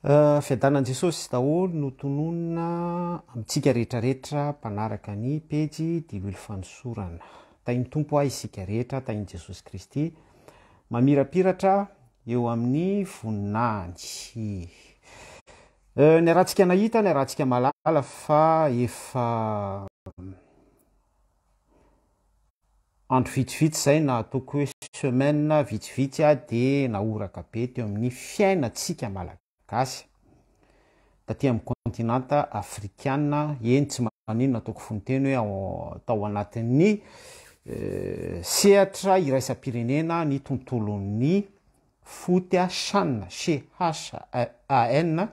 Fiadanan'i Jesosy daholo no tononona amintsika rehetrarehetra mpanaraka ny pejy diloilo fanosorana. Tain'ny tompo ahy isika rehetra, tain'i Jesosy Kristy, mamirapiratra eo amin'ny voninahitsy. Ny arahantsika nahita, ny arahantsika malala fa efa andro vitsivitsy zay na ataoko hoe semaine vitsivitsy dia naoraka be teo amin'ny fiainantsika malagasy taty amin'ny kontinanta afrikana. Eny tsy maninona ataoko fonoteny hoe tao anatin'ny sehatra iraisam-pirenena ny tontolon'ny foty CHAN CHAN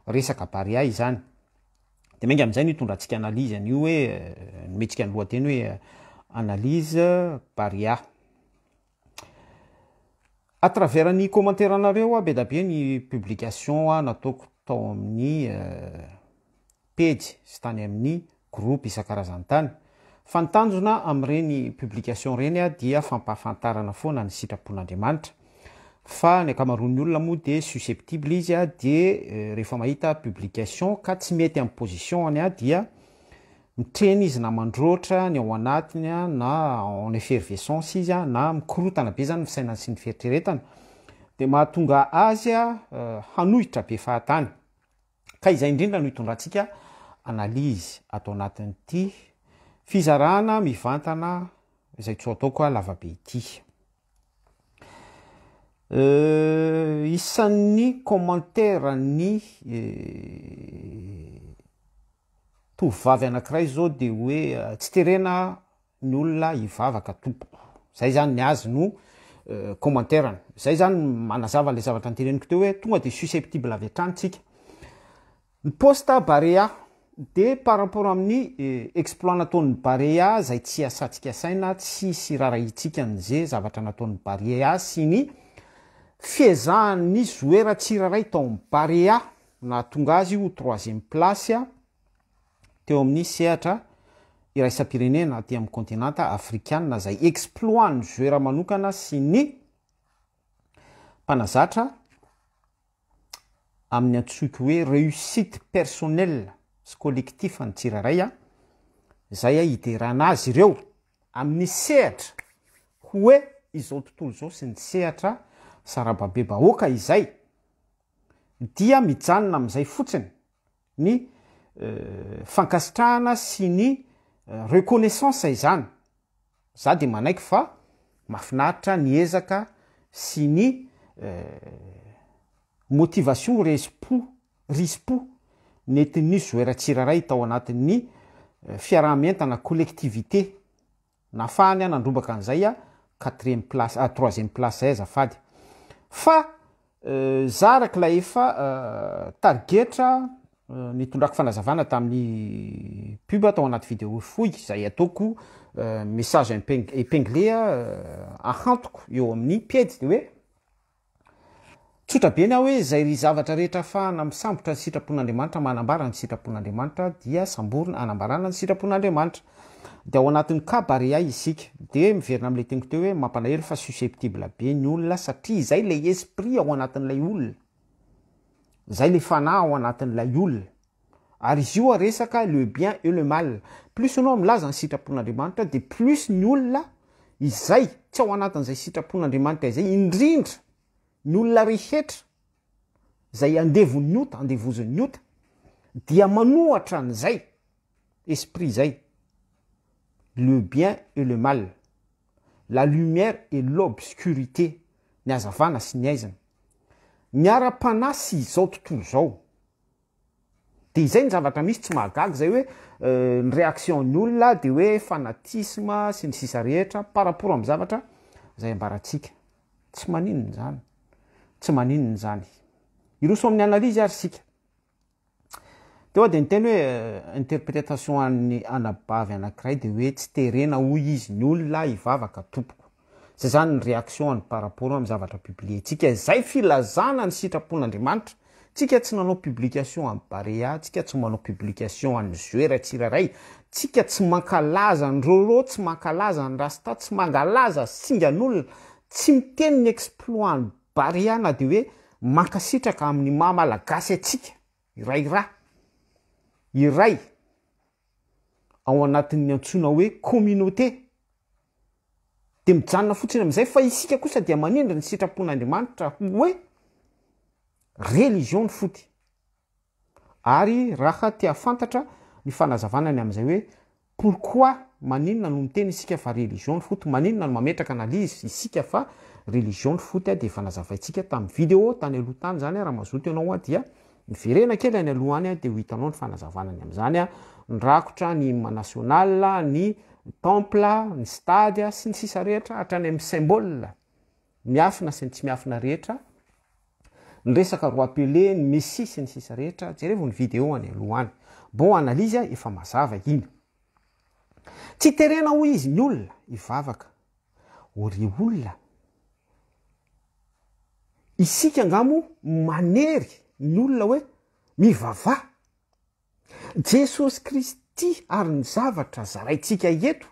resaka Barea izany. Dia mainga amin'izay nitondrantsika analizy an'io hoe nometsika ny lohateny hoe analyse Barea. À travers ny commentaire anareo be da be ny publication nataoko tao amin'ny page sy tany amin'ny groupe isan-karazany tany. Fantanjona amin'ireny publication reny dia fampahafantarana foana ny sitrapon'Andriamanitra. Fa ny ankamaroan'ny olona moa dia susceptible izy dia rehefa mahita publication ka tsy mety amin'ny position dia mitreny izy na mandroatra ny ao anatiny na en effervescence izy na mikorotana be zany fisainany sy ny fieritreretana dia mahatonga azy hanohitra be fahatany. Ka izay indrindra no hitondrantsika analizy atao anatin'ity fizarana mivantana izay tsy ataoko lavabe ity. Isan'ny commentaire ny tovovavy anankiray zao dia hoe tsy terena ny olona hivavaka tompoko. Zay zany ny azy no commentaire. Zay zany manazava le zavatra nytereniko teo hoe tonga dia susceptible avy hatrany tsika. Ny posta Barea dia par rapport amin'ny exploit nataon'ny Barea zay tsy asatsika saina, tsy sirarahitsika n'izay zavatra nataon'ny Barea sy ny fiezahany zoera tsiraray tao amin'ny Barea na tonga azy ho 3e place teo amin'ny sehatra iraisam-pirenena aty amin'ny kontinanta afrikana zay exploit ny zoera manokana sy ny mpanazatra amin'ny antsoiky hoe réussite personnelle sy collectif ny tsiraray zay hiterana azy ireo amin'ny sehatra hoe izao tontolo zao sy ny sehatra sarababe bahoaka izay dia mijanona amin'izay fotsiny ny fankasitrahana sy ny reconnaissance izany. Za dia manaiky fa mahafinaritra ny ezaka sy ny motivation rispo nentin'ny zoera tsiraray tao anatin'ny fiarahamientana collectivité nafahany nandrombaka an'izay 4e place 3e place azafady. Fa zarak'ilay efa targetra nitondrako fanazavana tamin'ny pub tao anaty vidéo foy zay ataoko message épinglé ahantoko eo amin'ny pedy dia hoe tsotra be ny aho hoe zay ry zavatra rehetra ahafahana misambotra ny sitrapon'Andriamanitra, manambara ny sitrapon'Andriamanitra dia samborina anambarana ny sitrapon'Andriamanitra. Dia ao anatin'ny cas Barea isika dia miverina amin'ilay teniko teo hoe mampalahelo fa susceptible be ny olona satria zay le esprit ao anatin'ilay olona, zay le fanahy ao anatin'ilay olona. Ary izy io resaka le bien et le mal. Plus anao milaza ny sitrapon'Andriamanitra dia plus ny olona izay tsy ao anatin'izay sitrapon'Andriamanitra izay, indrindra ny olona rehetra zay andevon'ny ota, andevozon'ny ota dia manohatra an'izay esprit zay. Le bien et le mal, la lumière et l'obscurité, ny azavana sy ny aizana, ny ara-panasy izao tontolo zao. Dia izay ny zavatra misy tsy mahagaga zay hoe ny réaction ny olona dia hoe fanatisme sy ny sisa rehetra par rapport amin'ny zavatra zay ambaratsika. Tsy maninona zany, tsy maninona zany. Iroso amin'ny analyse ary sika. Dia dia niteny hoe interprétation an'ny anabavy anankiray dia hoe tsy terena hoy izy ny olona hivavaka tompoko. Zay zany ny réaction par rapport amin'ny zavatra publientsika. Zay filazana ny sitrapon'Andriamanitra. Tsika tsy nanao publication amin'ny Barea, tsika tsy manao publication amin'ny zoera tsiraray, tsika tsy mankalaza ny roro, tsy mankalaza ny rasta, tsy mangalaza singan'olona, tsy miteny ny exploit ny Barea na dia hoe mankasitraka amin'ny mahamalagasy atsika iray ao anatin'ny antsoina hoe communauté de mijanona fotsiny am'izay fa isika kosa dia manindra ny sitrapon'Andriamanitra hoe religion ny foty ary raha tia fantatra ny fanazavanany am'izay hoe pourquoi maninona no miteny isika fa religion ny foty, maninona no mametraka analizy isika fa religion ny foty de fanazavaitsika tamin'ny video tany aloha tany zany raha mazoto ianao dia niverena kely any alohany de ho hitanao ny fanazavanany am'izany nrakotra ny national, ny temple, ny stade sy ny sisa rehetra hatrany amin'ny symbole miafina sy ny tsy miafina rehetra ny resaka roi Pelé, ny Messi sy ny sisa rehetra jerevo ny video any alohany bon analyse efa mazava iny tsy terena ho izy ny olona ivavaka ry olona isika ngamo manery ny olona hoe mivavah Jesosy Kristy ary ny zavatra zaraitsika eto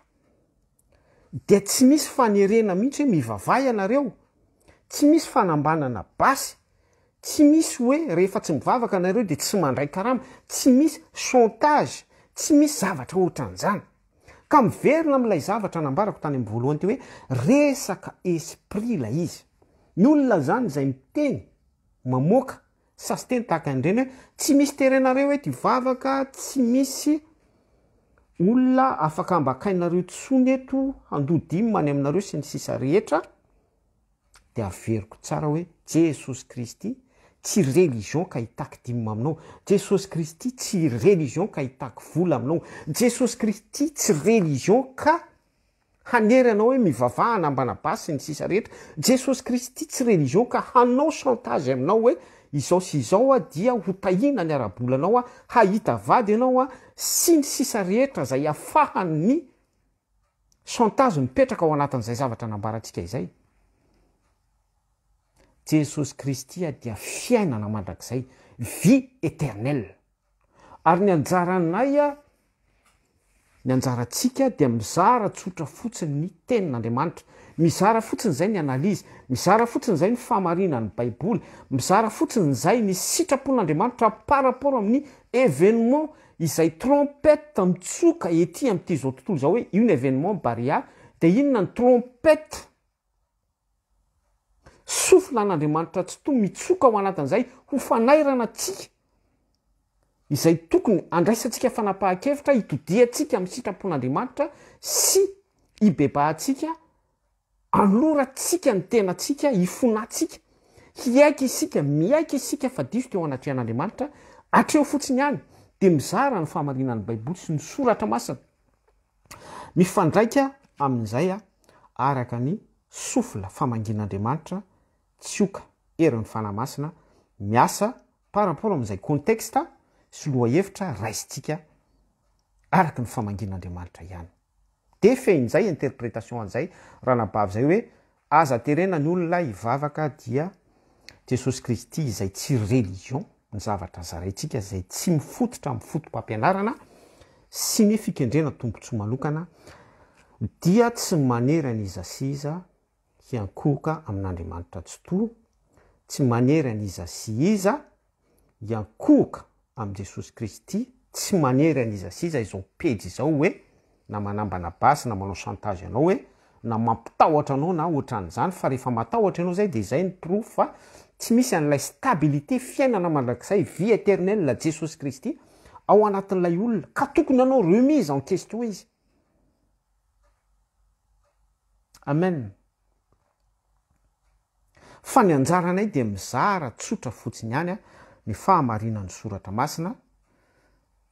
dia tsy misy fanerena mihitsy hoe mivavah ianareo, tsy misy fanambanana basy, tsy misy hoe rehefa tsy mivavaka anareo dia tsy mandray karama, tsy misy chantage, tsy misy zavatra ohatran'izany. Ka miverina amin'ilay zavatra nambarako tany amin'ny voalohany teo hoe resaka esprit la izy. Ny olona zany izay miteny mamoaka sasy teny tahaka an'ireny hoe tsy misy terenareo hoe tivavaka, tsy misy olona afaka ambakainareo tsony eto handodimo many aminareo sy ny sisa rehetra dia averiko tsara hoe Jesosy Kristy tsy religion ka hitaky dimo aminao, Jesosy Kristy tsy religion ka hitaky vola aminao, Jesosy Kristy tsy religion ka hanery anao hoe mivavaha anambana basy sy ny sisa rehetra, Jesosy Kristy tsy religion ka hanao chantage aminao hoe izao sy izao dia ho tahina ny arabolanao hahita vady ianao sy ny sisa rehetra zay afahan'ny chantage mipetraka ao anatin'izay zavatra nambarantsika izay. Jesosy Kristy dia fiainana mandrakizay, vie éternelle. Ary ny anjaranay ny anjarantsika dia mizara tsotra fotsiny ny tenin'Andriamanitra, mizara fotsiny zay ny analizy, mizara fotsiny zay ny famarinan'ny Baiboly, mizara fotsiny zay ny sitrapon'Andriamanitra par rapport amin'ny événement izay trompette mitsoka ety amin'ity zao tontolo zao hoe io ny événement Baria dia inona ny trompette soflan'Andriamanitra tsy to mitsoka ao anatin'izay ho fanairana tsika izay tokony andraisantsika fanapahan-kevitra hitodiantsika amin'ny sitrapon'Andriamanitra sy hibebahantsika anoratsika ny tenantsika hifonatsika hiaiky isika miaiky isika fa diso teo anatrehan'Andriamanitra atreo fotsiny ihany dia mizara ny famarinan'ny Baiboly sy ny soratra masina mifandraika amin'izay araka ny sofla famangin'Andriamanitra tsioka erin'ny fanamasina miasa par rapport amin'izay contexte sy loha hevitra raisitsika araka ny famangin'Andriamanitra ihany. De fehin'izay interprétation an'izay raha nabavy zay hoe aza terena ny olona hivavaka dia Jesosy Kristy izay tsy religion ny zavatra zaraitsika izay tsy mifototra amin'ny fotom-pampianarana sy ny fikendrena tombontsoa manokana dia tsy manery an'iza sy iza hiankohoka amin'Andriamanitra tsy to, tsy manery an'iza sy iza hiankohoka amin'ny Jesosy Kristy, tsy manery an'iza sy iza izao pejy izao hoe na manambana basy na manao chantage anao hoe na mampitahotra anao na ohatran'izany fa rehefa matahotra anao zay dia izay ny proof fa tsy misy an'ilay stabilité fiainana mandrakizay vie éternelle la Jesosy Kristy ao anatin'ilay olona ka tokony anao remise en question izy. Amen. Fa ny anjaranay dia mizara tsotra fotsiny ihany ny fahamarinan'ny soratra masina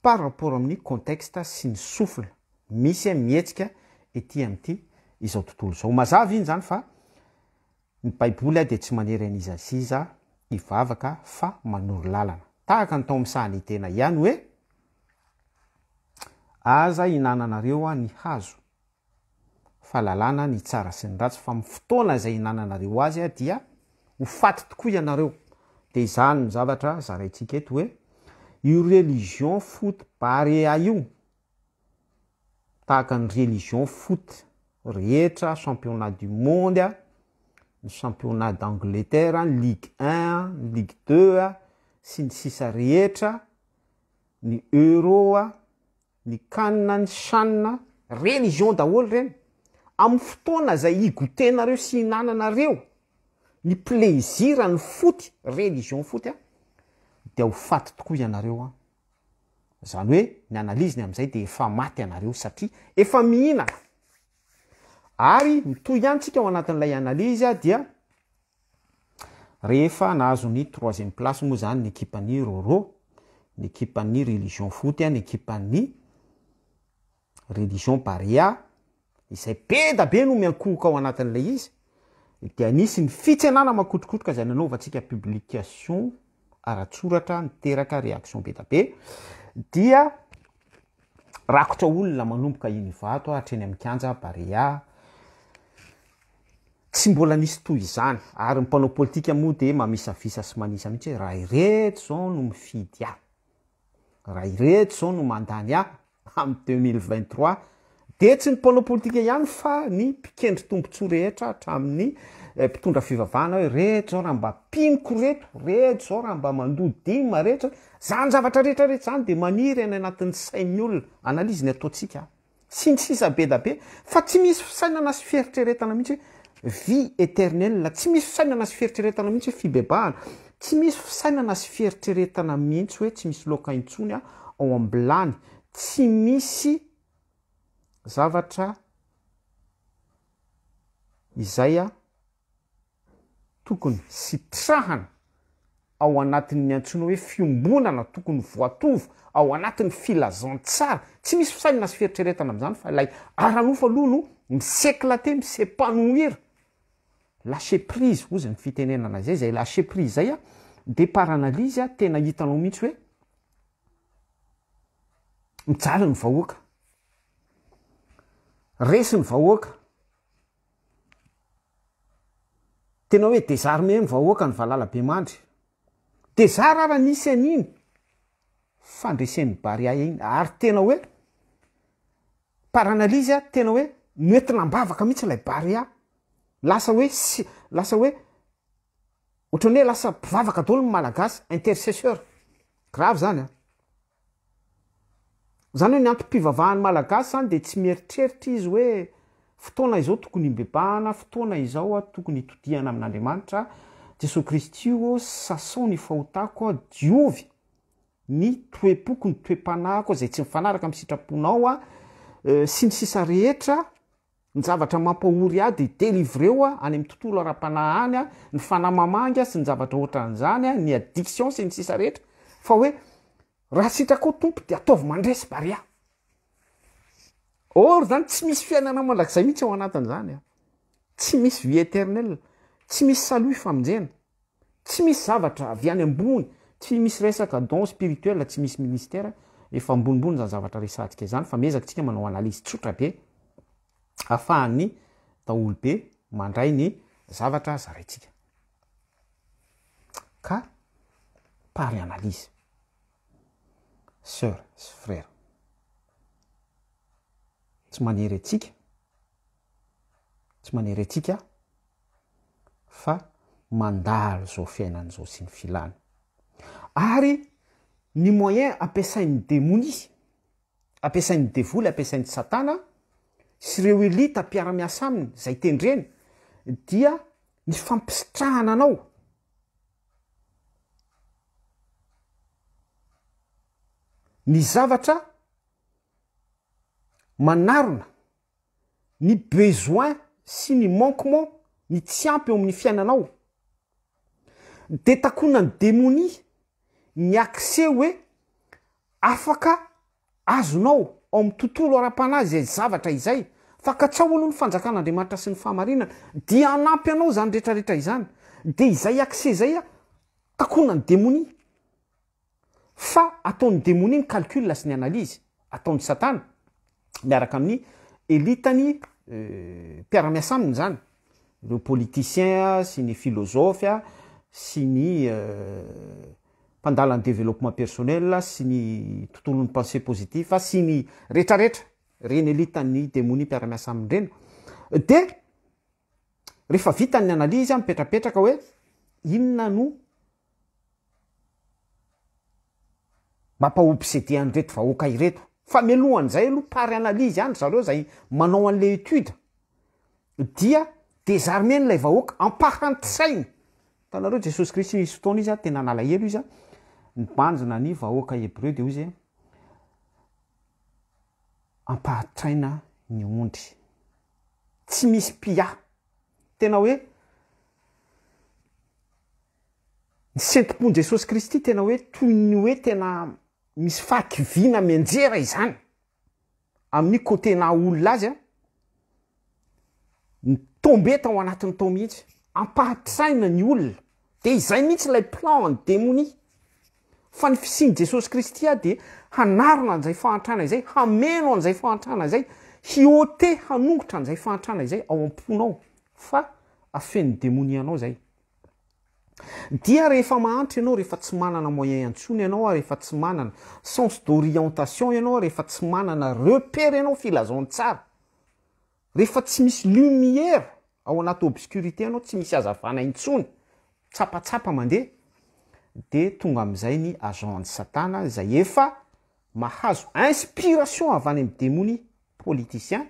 par rapport amin'ny contexte sy ny sofla misy mihetsika ety amin'ity izao tontolo izao. Mazava iny zany fa ny Baiboly dia tsy manery an'iza sy iza hivavaka fa manoro lalana. Tahaka ny tao amin'ny sahany tena ihany hoe aza hinananareo ny hazo fahalalana ny tsara sy ny ratsy fa amin'ny fotoana izay hinananareo azy dia ho faty tokoa ianareo. Dia izany ny zavatra zaraitsika eto hoe io religion foot Baria io tahaka ny religion foot rehetra championnat du monde ny championnat d'Angleterre, ny Ligue 1, ny Ligue 2 sy ny sisa rehetra, ny Euro, ny Cannes, ny Chan, religion daholo reny. Amin'ny fotoana zay igotenareo sy hinananareo ny plaisir ny foty, religion foty dia ho faty tokoa ianareo Zany hoe ny analiziny amin'izay dia efa maty ianareo satria efa mihinana. Ary mitoy ihany tsika ao anatin'ilay analizy dia rehefa nahazo ny 3e place moa zany ny équipe-ny Roro, ny équipe-ny religion foty, ny équipe-ny religion Paria, izay be da be no miankohoka ao anatin'ilay izy, dia anisy ny fitsenana makotrokotroka zay nanaovantsika publication ara-tsoratra niteraka réaction be da be, dia rakotra olona manomboka inivato hatreny amin'ny kianja Paria. Tsy mbola nisy toy izany, ary ny mpanao politika moa dia mamisavisa sy manisa mihitsy raha ireto zao no mifidy raha ireto zao no mandany amin'ny 2023, dia tsy ny mpanao politika ihany fa ny mpikendry tombotsoa rehetra hatramin'ny mpitondra fivavahana hoe reto zao raha mba piniko reto zao raha mba mandodima rehetra, zany zavatra rehetrarehetra zany dia maniry any anatin'ny sain'ny olona. Analiziny ataontsika sy ny sisa be da be, fa tsy misy fisainana sy fieritreretana mihitsy vie éternelle, tsy misy fisainana sy fieritreretana mihitsy hoe fibebahana, tsy misy fisainana sy fieritreretana mihitsy hoe tsy misy loka intsony ao ambilany, tsy misy zavatra izay tokony sitrahana ao anatin'ny antsoina hoe fiombonana, tokony voatovo ao anatin'ny filazantsara. Tsy misy fisainana sy fieritreretana amin'izany fa ilay aranofa aloha no miséclater, misépanouir, lâcher prise ozy ny fitenenana zay lâcher prise zay dia par analyse tena hitanao mihitsy hoe mijaly ny vahoaka, resy ny vahoaka, tena hoe désarmé ny vahoaka ny Valalabe mandry. Désarmé raha nisy an'iny fandresen'ny Paria iny, ary tena hoe par analyse tena hoe noentina mbavaka mihitsy ilay Paria, lasa hoe ohatran'ny hoe lasa mpivavaka daholo ny malagasy, intercesseur grave zany zany hoe ny antom-pivavahany malagasy zany dia tsy mieritreritra izy hoe fotoana izao tokony imbebahana, fotoana izao tokony hitodihana amin'Andriamanitra Jesosy Kristy sasao ny fahotako diovy ny toepoko ny toe-panahiko zay tsy mifanaraka amin'ny sitraponao sy ny sisa rehetra, ny zavatra mampahory dia délivreo any amin'ny tontolo ara-panahany, ny fanamamangy sy ny zavatra ohatran'izany, ny addiction sy ny sisa rehetra, fa hoe raha sitrako tompo dia ataovy mandresy Paria. Or zany tsy misy fiainana mandrakizay mihitsy ao anatin'izany tsy misy vie éternelle, tsy misy salut famonjena, tsy misy zavatra avy any ambony, tsy misy resaka don spirituel, tsy misy ministère. Efa ambonimbony zany zavatra resantsika izany, fa mezaka tsika manao analyse tsotra be ahafahan'ny daholo be mandray ny zavatra zaraitsika. Ka par analyse, sœur sy frère, tsy manery atsika fa mandalo zao fiainana zao sy ny filany. Ary ny moyen ampiasain'ny démonie, ampiasain'ny devoly, ampiasain'ny satana sy ireo elita mpiara-miasa aminy zay tendreny dia ny fampisitrahana anao, ny zavatra manarona, ny besoin sy ny manquement, ny tsy ampy eo amin'ny fiainanao, de takonany démonie ny accès hoe afaka azonao ao amin'ny tontolo ara-panazy zay zavatra izay, fa katsao aloha ny fanjakan'Andriamanitra sy ny fahamarinana dia anampy anao zany rehetrarehetra izany, dia izay accès zay takonany démonie, fa ataon'ny démonie ny calcul sy ny analyse, ataon'ny satana miaraka amin'ny elitany mpiara-miasa aminy zany, ireo politicien sy ny philosophe sy ny mpandala ny développement personnel sy ny tontolon'ny pensée positif sy ny rehetrarehetra reny elitany démonie mpiara-miasa aminy reny. De rehefa vitany analizy mipetrapetraka hoe inona no mampahompy an'ireto vahoaka ireto. Fa mialohan'izay aloha pary analizy any zareo zay manao an'le étude dia désarmer n'ilay vahoaka ampahantisainy. Tanareo Jesosy Kristy misy fotoana izy tena nalahelo izy nibanjina ny vahoaka Hébreu de izy ampahantisaina ny ondry. Tsy misy pia. Tena hoe ny sentim-pony Jesosy Kristy tena hoe toy ny hoe tena misy fakivina menjera izany amin'ny côté-na olona azy ny tombe tao anatin'ny tao mihitsy ampahantisaina ny olona. De izay mihitsy lay plan ny démonie. Fa ny fisiny Jesosy Kristy de hanarona an'izay fahantrana izay, hameno an'izay fahantrana izay, hiote hanongotra an'izay fahantrana izay ao am-ponao. Fa afen'ny démonie anao zay. Dia rehefa mahantra ianao, rehefa tsy manana moyen antsony ianao, rehefa tsy manana sens d'orientation ianao, rehefa tsy manana repère ianao filazony tsara, rehefa tsy misy lumière ao anaty obscurité ianao, tsy misy hazavana intsony, tsapatsapa mandeha, de tonga am'izay ny agent satana zay efa mahazo inspiration avy any amin'ny démonie politicien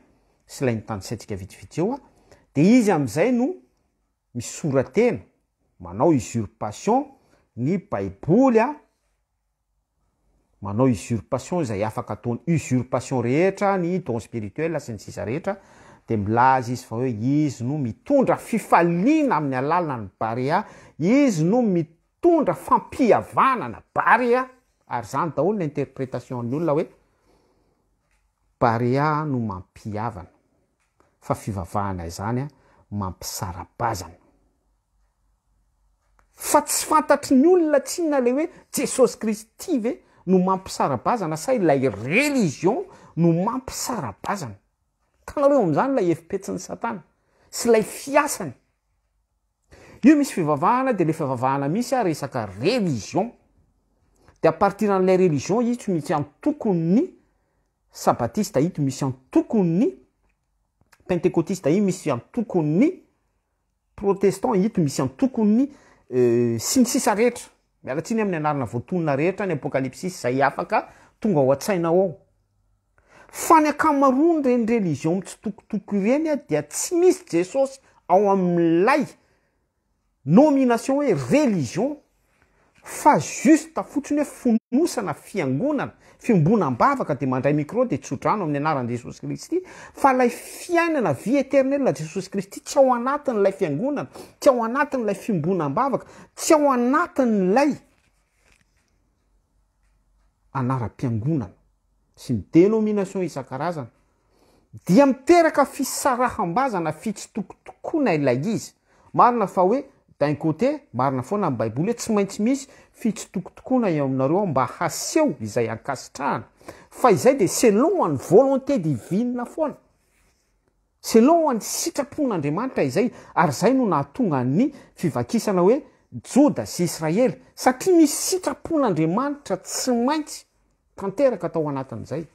sy lay nitanisaitsika vitsivitsy eo de izy am'izay no misoratena manao usurpation ny baiboly manao usurpation zay afaka ataony usurpation rehetra ny don spirituel sy ny sisa rehetra de milaza izy fa hoe izy no mitondra fifaliana amin'ny alalana ny barea, izy no mitondra fampihavanana barea, ary zany daholo l'interprétation ny olona hoe barea no mampihavana fa fivavahana izany mampisarabazana. Fa tsy fantatry ny olona tsinona le hoe Jesosy Kristy ve no mampisarabazana sa ilay religion no mampisarabazana. Tanareo am'izany lay efipetsin'ny satana sy lay fiasany. Io misy fivavahana de le fivavahana misy resaka religion. De à partir an'ilay religion ito misy antokony ny sabatista, ito misy antokony ny pentecôtista, io misy antokony ny protestant, ito misy antokony ny sy ny sisa rehetra. Mialatsiny amin'ny anarana voatonona rehetra ny apokalipsisy zay afaka tonga ao an-tsainao ao. Fa ny akamaroany reny religion mitsitokotoko ireny dia tsy misy Jesosy ao amin'ilay nomination hoe religion, fa juste fotsiny hoe fonosana fiangonana, fiombonam-bavaka de mandray micro de tsodrano amin'ny anaran'i Jesosy Kristy, fa lay fiainana vie éternelle na Jesosy Kristy tsy ao anatin'ilay fiangonana, tsy ao anatin'ilay fiombonam-bavaka, tsy ao anatin'ilay anaram-piangonana sy ny dénomination isan-karazana, dia miteraka fisaraham-bazana fitsitokotokona ilay izy. Marina fa hoe d'un côté, marina foana amin'ny baiboly hoe tsy maintsy misy fitsitokotokona eo aminareo mba haseho izay ankasitrahana. Fa izay de selon ny volonté divine foana. Selon ny sitrapon'Andriamanitra izay, ary zay no nahatonga ny fivakisana hoe Joda sy Israely, satria misy sitrapon'Andriamanitra tsy maintsy tanteraka tao anatin'izay.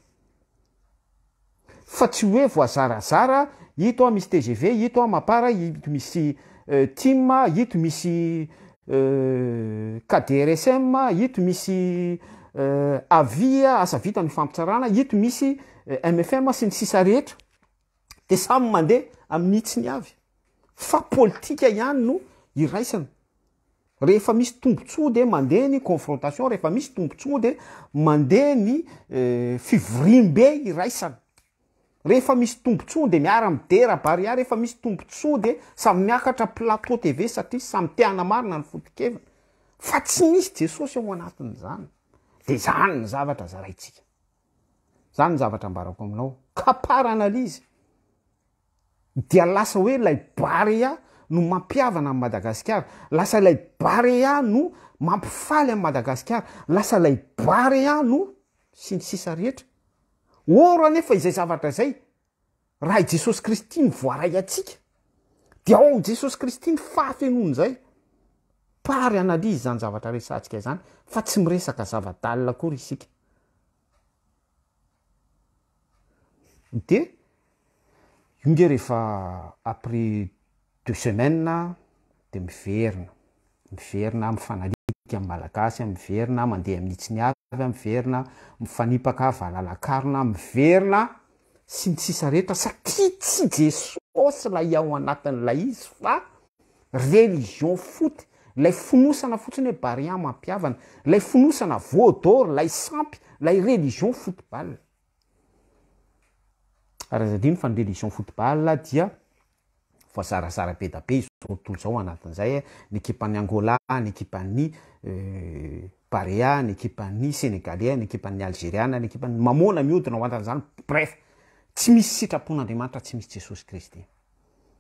Fa tsy hoe voazarazara, ito misy TGV, ito Mapara, ito misy TIM, ito misy KDRSM, ito misy Avia, asa vita ny fampitsarana, ito misy MFM sy ny sisa rehetra. De samy mandeha amin'ny hitsiny avy. Fa politika ihany no iraisana. Rehefa misy tombontsoa de mandeha ny confrontation, rehefa misy tombontsoa de mandeha ny fivorim-be iraisana. Rehefa misy tombontsoa de miara midera baria, rehefa misy tombontsoa de samy miakatra plateau TV satria samy te-hana marina ny foto-kevina. Fa tsy misy Jesosy ao anatin'izany. De zany ny zavatra zaraitsika. Zany ny zavatra ambarako aminao. Kapara analizy. Dia lasa hoe lay barea no mampiavana amin'ny Madagasikara, lasa lay barea no mampifaly amin'ny Madagasikara, lasa lay barea no sy ny sisa rehetra. Ora nefa izay zavatra zay, raha i Jesosy Kristy ny voaray atsika, dia ao amin'ny Jesosy Kristy ny fahafenoany zay. Pary analizy zany zavatra resatsika zany, fa tsy miresaka zava-dalina akory isika. De, inge rehefa après 2 semaines de miverina mifanalika amy malagasy, miverina mandeha amin'nitsy ny avy, miverina mifanipaka valalakarona, miverina sy ny sisa rehetra satria tsy Jesosy lay ao anatin'ilay izy fa religion foty, lay finosana fotsiny hoe barian mampiavana, lay finosana vaudor, lay sampy, lay religion football. Arazadino fa ny religion football dia voazarazara be da be izao tontolo zao anatin'izay, ny équipe-ny Angola, ny équipe-ny Barea, ny équipe-ny Sénégalais, ny équipe-ny Algériana, ny équipe-ny mamona mihodina ho antan'izany. Bref, tsy misy sitrapon'Andriamanitra, tsy misy Jesosy Kristy.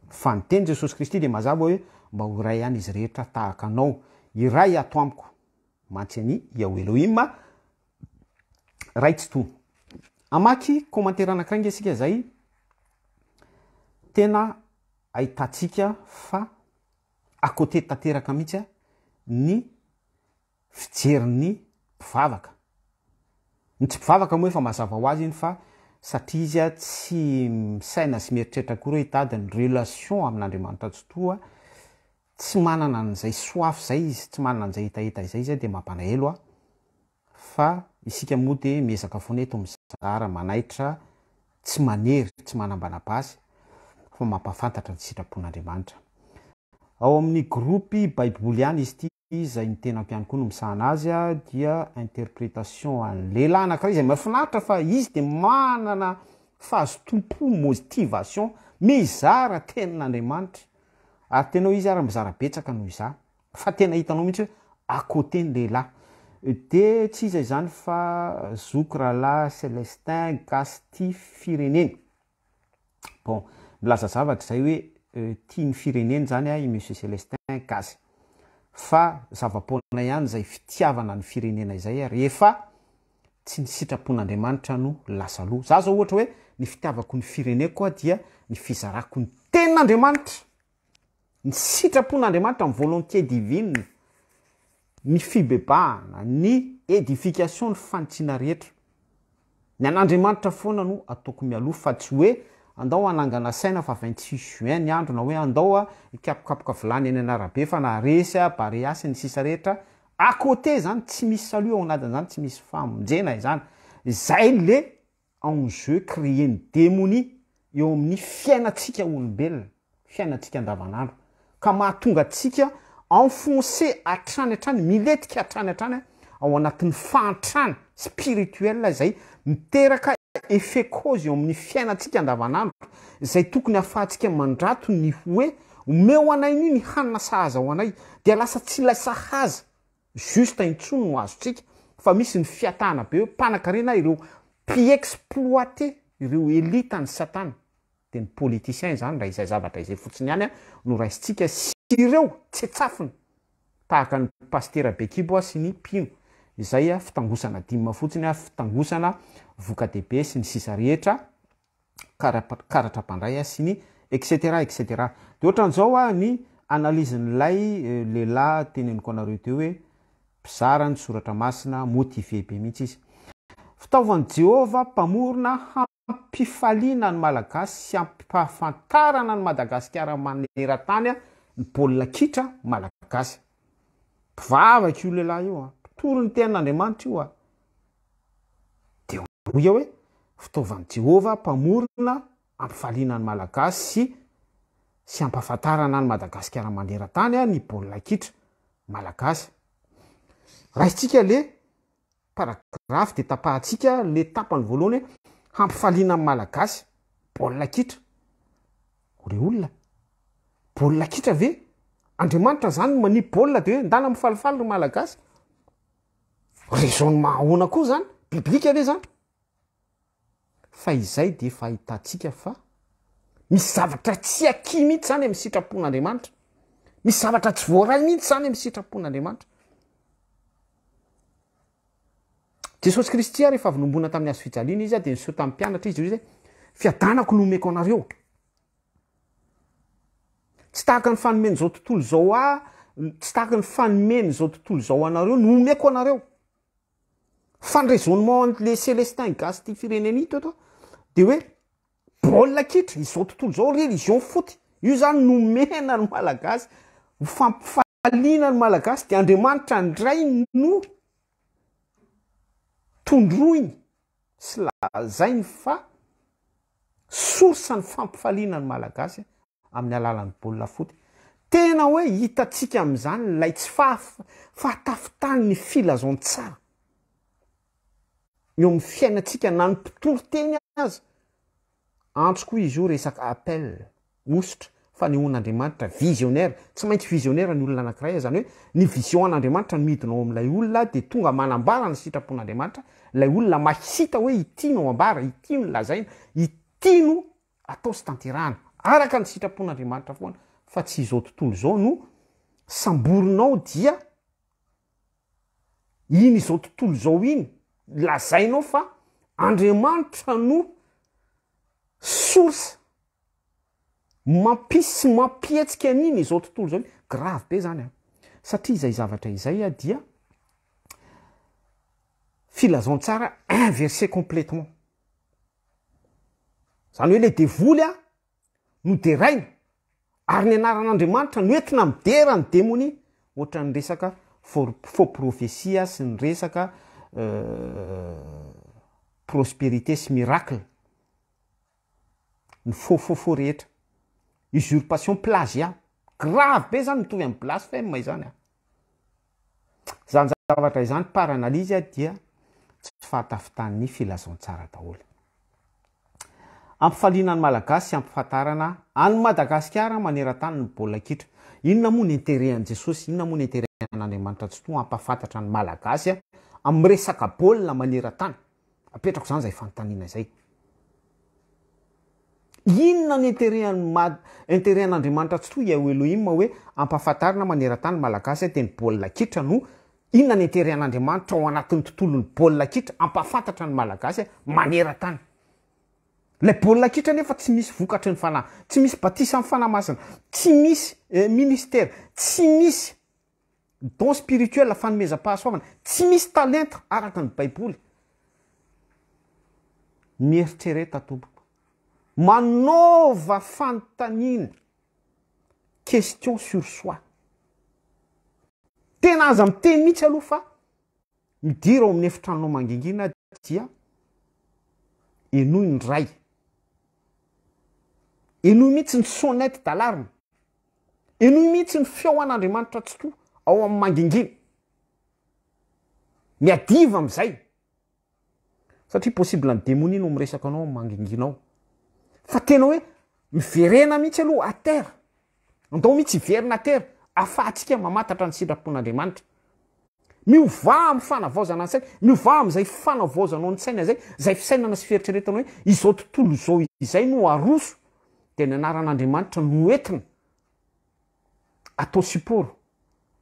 Fa ny teny Jesosy Kristy dia mazava hoe mba ho ray ihany izy rehetra tahaka anao. Iray ato amiko, mantsy Yahweh Elohim, ray tsy to. Amaky commentaire anankiray ngesika zay, tena ahitantsika fa à côté tanteraka mihitsy ny fijerin'ny mpivavaka. Ny tsy mpivavaka moa efa mazava ho azy iny fa satria izy tsy misaina sy mieritreritra akory hoe hitady ny relation amin'Andriamanitra tsy toa, tsy manana an'izay soafy zay izy, tsy manana an'izay hitahita izay izy dia mampalahelo fa isika moa dia miezaka foana eto mizara manaitra, tsy manery, tsy manambanabasy fa mampafantatra ny sitrapon'Andriamanitra. Ao amin'ny groupe baiboly ihany izy ity, izay ny tena ampiany koa no misahana azy dia interprétation lehilahy anankiray izay mahafinaritra fa izy dia manana fahazotom-po, motivation, mizara tenin'Andriamanitra ary tena izy ary mizara betsaka noho iza fa tena hitanao mihitsy hoe à côté ny lehilahy. De tsy izay zany fa zoko rahalahy Celestin Gasty fireneny. Bon, milaza zavatra zay hoe tia ny fireneny zany i monsieur Celestin Gasy. Fa zavapoana ihany zay fitiavana ny firenena izay rehefa tsy ny sitrapon'Andriamanitra no lasa loha. Za zao ohatra hoe ny fitiavako ny fireneko dia ny fizarako ny tenin'Andriamanitra, ny sitrapon'Andriamanitra, ny volonté divine, ny fibebahana, ny édification, ny fanitsiana rehetra. Ny an'Andriamanitra foana no ataoko mialoha fa tsy hoe andao anangana saina fa 26 juin ny andro na hoe andao ikapokapoka vilany eny an'arabe fa na resy bariasy ny sisa rehetra. À côté zany tsy misy salut ao anatin'izany, tsy misy famonjena izany. Zay le enjeu créé ny démonie eo amin'ny fiainantsika olombelona, fiainantsika andavanandro, ka mahatonga atsika enfoncé hatrany hatrany, miletika hatrany hatrany ao anatin'ny fahantrana spirituel zay miteraka effet cause eo amin'ny fiainantsika andavanandro, zay tokony ahafahantsika mandrato ny hoe omeo anay ny hanina sahaza ao anay, dia lasa tsy ilay sahaza juste intsony no azontsika fa misy ny fiatahana be hoe mpanan-karena ireo pi-exploité, ireo elita ny satana. De ny politicien zany raha izay zavatra izay fotsiny ihany no raisitsika sy ireo tsetsafiny tahaka ny pastera Bekibo sy ny Pino. Izay fitangosana dimy fotsiny, fitangosana voka-dehibe sy ny sisa rehetra, karatra pandray sy ny etc etc. De ohatran'izao ny analizin'ilay lehilahy teneniko anareo teo hoe mpizara ny soratra masina, motivé be mihitsy izy. Fitaovan'i Jehova mpamorona hampifaliana ny malagasy sy hampahafantarana ny Madagasikara maneran-tany ny baolina kitra malagasy. Mpivavaka io lehilahy io mpitoro ny tenin'Andriamanitra io de hoia hoe fitaovan'i Jehova mpamorona hampifaliana ny malagasy sy hampahafantarana ny Madagasikara maneran-tany ny baolina kitra malagasy. Raisitsika le paragraphe de tapahatsika le tapany voalohany hampifaliana ny malagasy baolina kitra. Ore olona baolina kitra ve Andriamanitra zany mani baolina de hoe ndana mifalifaly ny malagasy? Raisonnement ahoana koa zany? Biblika ve zany? Fa izay de fahitantsika fa misy zavatra tsy aky mihitsy zany amin'ny sitrapon'Andriamanitra, misy zavatra tsy voaray mihitsy zany amin'ny sitrapon'Andriamanitra. Jesosy Kristy rehefa avy nombona tamin'ny hazo fijaliana izy de niseho tamin'ny mpianatra izy hoe fiadanako no omeko anareo. Tsy tahaka ny fanomeny zao tontolo zao tsy tahaka ny fanomeny zao tontolo zao anareo no omeko anareo. Fa ny raisonnement le Celestin Gasty fireneny ito de hoe baolina kitra izao tontolo zao religion foty, io zany nomena ny malagasy fampifaliana ny malagasy de Andriamanitra ndray no tondroiny sy lazainy fa sorsa ny fampifaliana ny malagasy amin'ny alalan'ny baolina foty. Tena hoe hitatsika am'izany lay tsy fahatafitany ny filazontsara eo amin'ny fiainatsika na ny mpitoro teny azy. Antsoko izy io resaka appel ositra fanehoan'Andriamanitra visionnaire, tsy maintsy visionnaire ny olona anankiray zany hoe ny vision an'Andriamanitra no midinao amin'ilay olona de tonga manambara ny sitrapon'Andriamanitra, lay olona mahita hoe ity no ambara, ity no lazaina, ity no atao sy tanterahana araka ny sitrapon'Andriamanitra foana, fa tsy izao tontolo zao no samborinao dia iny izao tontolo zao iny lazainao fa Andriamanitra no source mampisy sy mampietsika an'iny izao tontolo zao grave be zany satria izay zavatra izay dia filazontsara inversé complètement. Zany hoe le devoly no deraina ary ny anaran'Andriamanitra no entina midera ny démonie ohatra ny resaka faux prophétie sy ny resaka prospérité sy miracle, ny faux rehetra, usurpation, plagiat, grave be zany mitovy amin'ny blasphème izany. Zany zavatra izany par analyse dia tsy fahatafitan'ny filazontsara daholo. Ampifaliana ny malagasy sy ampifatarana any Madagasikara maneran-tany ny baolina kitra. Inona moa ny intérêt an' Jesosy, inona moa ny intérêt an'Andriamanitra tsy toa ampafantatra ny malagasy amin'ny resaka baolina maneran-tany. Apetrako zany zay fanontaniana zay. Inona ny intérêt an'Andriamanitra tsy toa eo Elohim hoe ampafantarina maneran-tany malagasy teny baolina kitra no inona ny intérêt an'Andriamanitra ao anatin'ny tontolon'ny baolina kitra ampafantatra ny malagasy maneran-tany. Lay baolina kitra nefa tsy misy vokatry ny fanahy, tsy misy batisa amin'ny fanahy masina, tsy misy ministère, tsy misy don spirituel fanomezam-pahasoavana, tsy misy talenta araka ny Baiboly. Mieritsereta tompoko. Manova fanontaniana question sur soi. Tena aza miteny mihitsy aloha fa midira ao amin'ny efitranonao mangingina dia enoy ny ray. Enoy mihitsy ny sonnette d'alarme. Enoy mihitsy ny feo an'Andriamanitra tsy toa ao amin'ny mangingina. Miadiva am'izay. Satria possible ny démonie no miresaka anao amin'ny manginginao. Fa tena hoe miverena mihitsy aloha à terre. Andao mihitsy hiverina à terre afahantsika mamantatra ny sitrapon'Andriamanitra. Miova amin'ny fanavaozana ny saina, miova amin'izay fanavaozanao ny saina zay, zay fisainana sy fieritreretanao hoe izao tontolo zao izay no aroso dia ny anaran'Andriamanitra no entina atao support,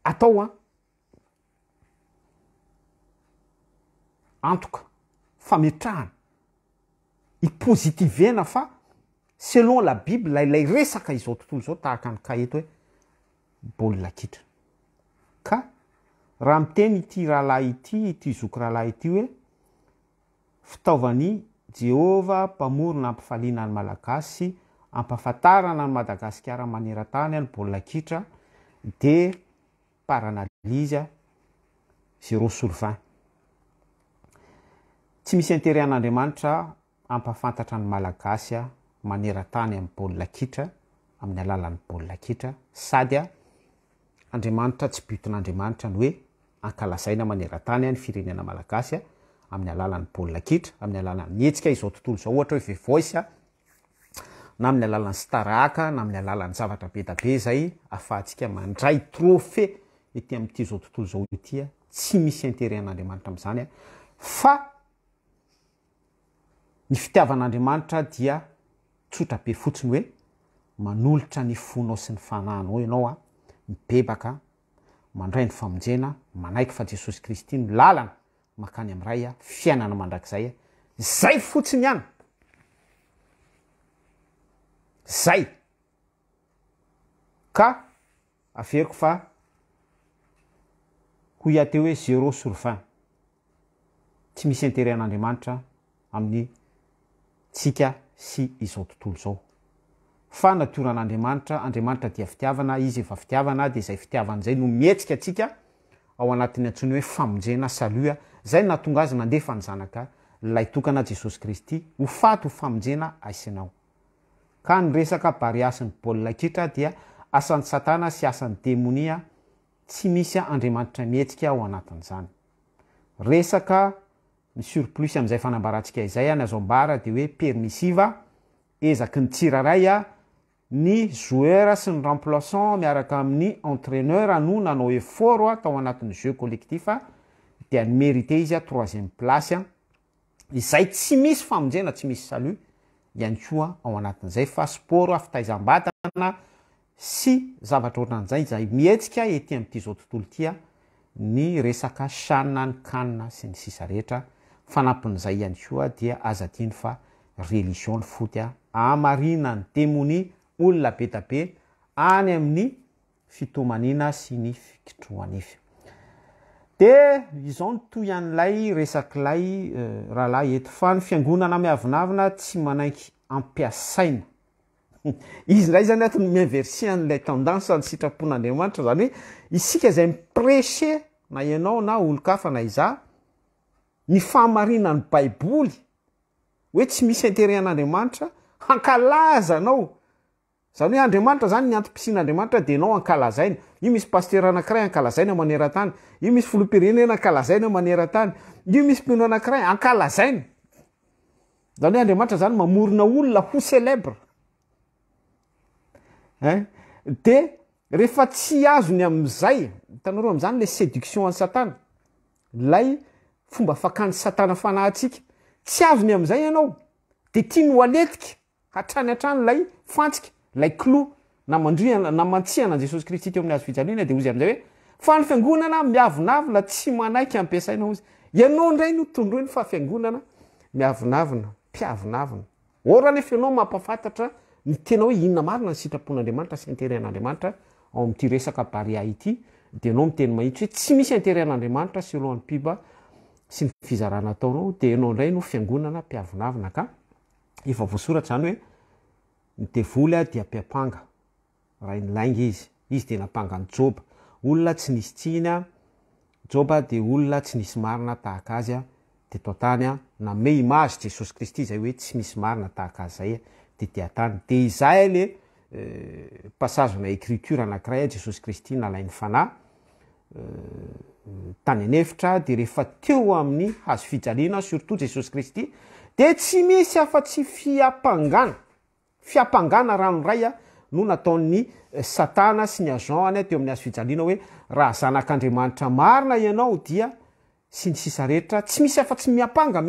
atao antoka fametrahana, ipositivena fa selon la Bible ilay resaka izao tontolo zao tahaka ny kaeto hoe baolina kitra. Ka raha miteny ity rahalahy ity zoky rahalahy ity hoe fitaovan'ny Jehova mpamorona ampifaliana ny malagasy, ampafantarana ny Madagasikara maneran-tany ny baolina kitra de par analyse 0/20. Tsy misy intérêt an'Andriamanitra ampafantatra ny malagasy maneran-tany amin'ny baolina kitra, amin'ny alalan'ny baolina kitra, sady Andriamanitra tsy butin'Andriamanitra ny hoe ankalazaina maneran-tany ny firenena malagasy amin'ny alalan'ny baolina kitra, amin'ny alalan'ny hetsika izao tontolo zao ohatra hoe The Voice na amin'ny alalan'ny Staraka na amin'ny alalan'ny zavatra be da be zay afahantsika mandray trophée ety amin'ity zao tontolo zao ity tsy misy intérêt an'Andriamanitra amin'izany fa ny fitiavan'Andriamanitra dia tsotra be fotsiny hoe manolotra ny fonao sy ny fanahinao ianao mibebaka mandray ny famonjena manaiky fa Jesosy Kristy no lalana makany amin'ray fiainana mandrakizay zay fotsiny ihany. Zay ka averiko fa ho iateo hoe 0/20 tsy misy intérêt an'Andriamanitra amin'ny tsika sy izao tontolo zao fa natoran'andriamanitra andriamanitra dia fitiavana izy efa fitiavana de zay fitiavan'zay no mietsika atsika ao anatin'ny antsony hoe famonjena salua zay natonga azy nandefa ny zanaka lay tokana jesosy kristy ho faty ho famonjena aisinao ka nyresaka bariasin'ny baolina kitra dia asan'ny satana sy asan'ny demonia tsy misy andriamanitra mietsika ao anatin'izany resaka ny surplus am'izay fanambarantsika izay any azo ambara de hoe permissiva ezaky ny tsiraray ny joueur sy ny remplaçant miaraka amin'ny entraîneur no nanao effort tao anatin'ny jeu collectif dia ny mérité izy 3e place izay tsy misy famonjena tsy misy salut ihany koa ao anatin'izay fa sport fitaizam-batana sy zavatra ohatran'izay zay mietsika ety amin'ity zao tontolo tia ny resaka shanina ny kanina sy ny sisa rehetra fanampin'izay ihany koa dia azadiny fa religion ny foty amarina ny démonie olona be da be any amin'ny fitomanina sy ny fikitroanify de izao ny toy an'lay resak'lay rahalahy eto fa ny fiangonana miavinavina tsy manaiky ampiasaina izy ndray zany atony miinversi an'lay tendance ny sitrapon'andriamanitra zany hoe isika zay mipreche na ianao na olo-kafa na iza ny fahamarinany baiboly hoe tsy misy intérêt an'andriamanitra hankalaza anao zany hoe andriamanitra zany ny antom-pisin'andriamanitra de nao ankalazaina io misy paster anankiray ankalazaina maneran-tany io misy filoam-pirenena ankalazaina maneran-tany io misy mpino anankiray ankalazaina zany hoe andriamanitra zany mamorona olona ho célèbre de rehefa tsy azony am'izay hitanareo am'zany le séduction any satana lay fomba fakany satana fanahatsika tsy azony am'izay ianao de tia no aletika hatrany hatrany lay fantsika lay clou na mandriana na mantsiana jesosy kristy teo amin'ny azo fijaliana de ozy am'izay hoe fa ny fiangonana miavinavina tsy manaiky ampiasaina ozy ianao ndray no tondroiny fa fiangonana miavinavina mpiavinavina oranefa ianao mampafantatra ny tena hoe inona marina ny sitrapon'andriamanitra sy intérêt-n'andriamanitra ao amin'ity resaka baria ity de anao miteny mahitsy hoe tsy misy intérêt-n'andriamanitra sy lohan'ny piba sy ny fizarana ataonao de anao ndray no fiangonana mpiavinavina ka efa voasoratra zany hoe ny tevoly dia mpiapanga raha nylaingy izy de napanga ny joba olona tsy nisy tsiny joba de olona tsy nisy marina tahaka azy de toatany name image jesosy kristy zay hoe tsy misy marina tahaka azy zay de teatany de izay le passage na écriture anankiray jesosy kristy nalain'ny fanahy tany anefitra de rehefa teo amin'ny hazo fijaliana surtout jesosy kristy de tsy misy afa-tsy fiapangana ranoray no nataon'ny satana sy ny agentany teo amin'ny hazo fijaliana hoe raha zanak'andriamanitra marina ianao dia sy ny sisa rehetra tsy misy afa-tsy miapanga